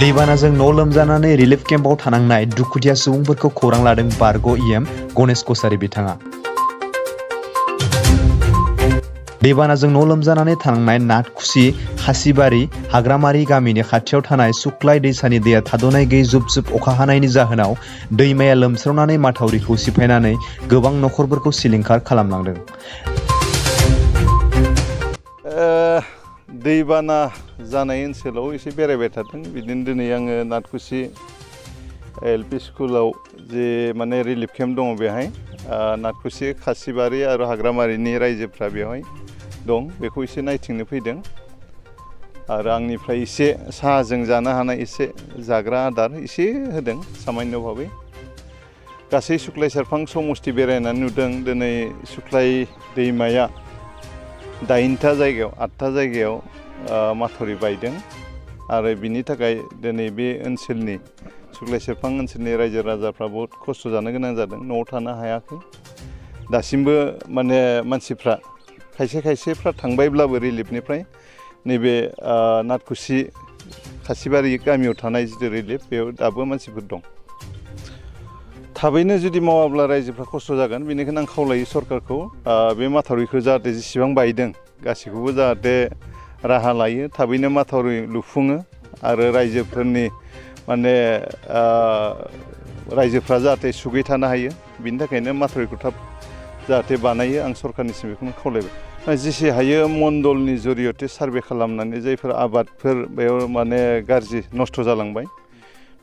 दैबानाजों न' लोमजानानै रिलिफ केम्पआव थानांनाय दुखुथिया सुबुंफोरखौ खौरां लादों बारग' इएम गणेश कसारी बिथाङा। दैबानाजों न' लोमजानानै थानांनाय नाथखुसि खासिबारि हाग्रामारि गामिनि खाथियाव थानाय सुक्लाय दैसानि दैया थाद'नाय गैयै जुब जुब अखा हानायनि जाहोनाव दैमाया लोमस्रावनानै माथावरिखौ सिफायनानै गोबां नखरफोरखौ सिलिंखार खालामलांदों। दैबाना जानाय ओनसोलाव एसे बेरायबाय थादों। बिदिनो दिनै आङो नाथखुसि एलपि स्कुलाव जे माने रिलिफ केम्प दङ बेहाय नाथखुसि खासिबारि आरो हाग्रामारिनि रायजोफ्रा बेवहाय दं, बेखौ एसे नायथिंनो फैदों आरो आंनिफ्राय एसे साहाजों जानो हानाय एसे जाग्रा आदार एसे होदों सामान्य भाबै। गासै सुक्लाय सेरफां समस्ति बेरायनानै नुदों दिनै सुक्लाय दैमाया 8टा जायगायाव 8टा जायगायाव माथावरि बायदों आरो बिनि थाखाय दिनै बे ओनसोलनि सुक्लाय सेरफां ओनसोलनि रायजो राजाफ्रा बहुत खस्थ' जानो गोनां जादों, न'आव थानो हायाखै। दासिमबो माने मानसिफ्रा खायसेफ्रा थांबायब्लाबो रिलिफनिफ्राय नैबे नाथखुसि खासिबारि गामियाव थानाय जिथु रिलिफ बेयाव दाबो मानसिफोर दं। थाबैनो जुदि मावाब्ला रायजोफ्रा खस्थ' जागोन, बेनिखायनो आं खावलायो सरकारखौ बे माथावरिखौ जाहाथे जेसेबां बायदों गासैखौबो जाहाथे राहा लायो, थाबैनो माथावरि लुफुङो आरो रायजोफोरनि माने रायजोफ्रा जाहाथे सुगै थानो हायो, बिनि थाखायनो माथावरिखौ थाब जाहाथे बानायो आं सरकारनिसिम बेखौनो खावलायबाय। जेसे हायो मण्डलनि जरियते सार्भे खालामनानै जायफोर आबादफोर बेयाव माने गाज्रि नस्थ' जालांबाय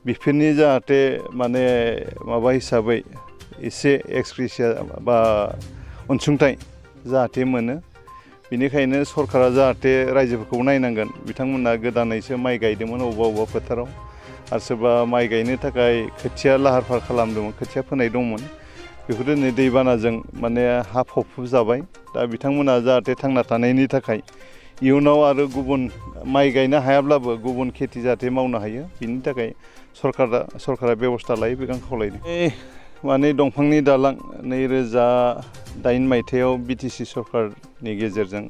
बेफोरनि जाहाथे माने माबा हिसाबै एसे एक्सग्रेसिया बा अनसुंथाइ जाहाथे मोनो, बेनिखायनो सरकारा जाहाथे रायजोफोरखौ नायनांगोन। बिथांमोना गोदानैसो माइ गायदोंमोन अबेबा फोथाराव आरो सोरबा माइ गायनो थाखाय खोथिया लाहार फाहार खालामदोंमोन, खोथिया फोनाय दंमोन, बेखौ दिनै दैबानाजों माने हा फबफब जाबाय। दा बिथांमोना जाहाथे थांना थानायनि थाखाय इयुनाव आरो गुबुन माइ गायनो हायाब्लाबो गुबुन खेथि जाहाथे मावनो हायो, बिनि थाखाय सरकारा बेबस्था लायो, बेखौ आं खावलायदों। माने दंफांनि दालां 2008 मायथाइयाव बिटिसि सरकारनि गेजेरजों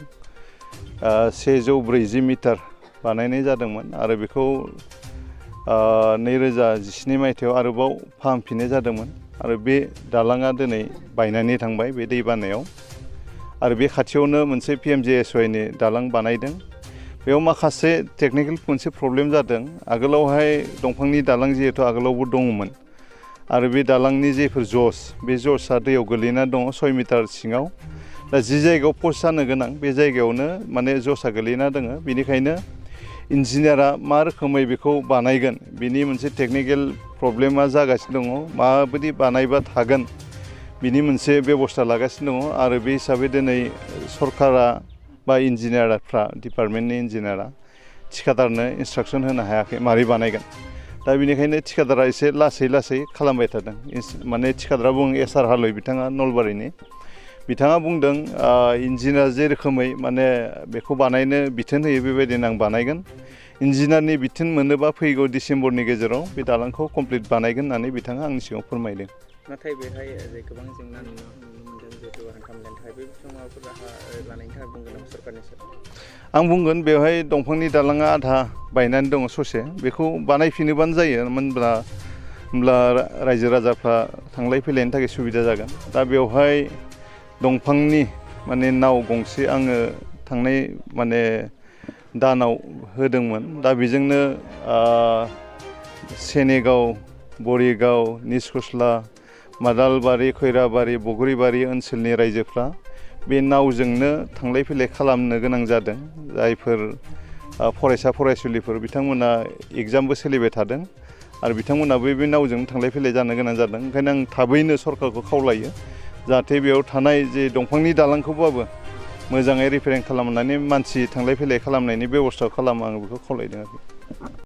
140 मिटार बानायनाय जादोंमोन आरो बेखौ 2017 मायथाइयाव आरोबाव फाहामफिननाय जादोंमोन आरो बे दालाङा दिनै बायनानै थांबाय बे दैबानायाव। आरो बे खाथियावनो मोनसे PMJSYनि दालां बानायदों। बेयाव माखासे टेकनिकेल मोनसे प्रब्लेम जादों। आगोलावहाय दंफांनि दालां जिहेतु आगोलावबो दङमोन आरो बे दालांनि जेफोर जस, बे जसआ दैयाव गोलैना दङ 6 मिटार सिङाव। दा जि जायगायाव पस्ट जानो गोनां बे जायगायावनो माने जसआ गोलैना दङ, बेनिखायनो इन्जिनियारा मा रोखोमै बेखौ बानायगोन बिनि मोनसे टेकनिकेल प्रब्लेमा जागासिनो दङ। माबायदि बानायबा थागोन बिनि मोनसे बेबस्था लागासिनो दङ आरो बे हिसाबै दिनै सरकारा बा इन्जिनियारफ्रा डिपार्टमेन्टनि इन्जिनियारा थिखादारनो इन्सट्राकसन होनो हायाखै मारै बानायगोन। दा बेनिखायनो थिखादारा एसे लासै खालामबाय थादों। माने थिखादारा बुङो SR हालय, बिथाङा नलबारिनि, बिथाङा बुंदों इन्जिनियार जे रोखोमै माने बेखौ बानायनो बिथोन होयो बेबायदिनो आं बानायगोन। इन्जिनियारनि बिथोन मोनोबा फैगौ डिसेम्बरनि गेजेराव बे दालांखौ कमप्लिट बानायगोन होननानै बिथाङा आंनि सिगाङाव फोरमायदों। नाथाय बेहाय गोबां जेंना नुनो मोनदों, जिहेतु हान्थामेलानि थाखाय बे समाव माबाफोर राहा लानायनि थाखाय बुंगोन नामा सरकारनि सायाव? आं बुंगोन बेवहाय दंफांनि दालाङा आधा बायनानै दङ ससे, बेखौ बानायफिनोबानो जायो, होमब्ला रायजो राजाफ्रा थांलाय फैलायनि थाखाय सुबिदा जागोन। दा बेवहाय दंफांनि माने नाव गंसे आङो थांनाय माने दानाव होदोंमोन। दा बेजोंनो सेनेगाव, बरिगाव, निसखुस्ला, मादालबारि, खैराबारि, बगरिबारि ओनसोलनि रायजोफ्रा बे नावजोंनो थांलाय फैलाय खालामनो गोनां जादों। जायफोर फरायसा फरायसुलिफोर बिथांमोना एग्जामबो सोलिबाय थादों आरो बिथांमोनाबो बे नावजों थांलाय फैलाय जानो गोनां जादों। ओंखायनो आं थाबैनो सरकारखौ खावलायो जाहाथे बेयाव थानाय जे दंफांनि दालांखौबाबो मोजाङै रिपेयारिं खालामनानै मानसि थांलाय फैलाय खालामनायनि बेबस्था खालामो, आं बेखौ खावलायदों आरोखि।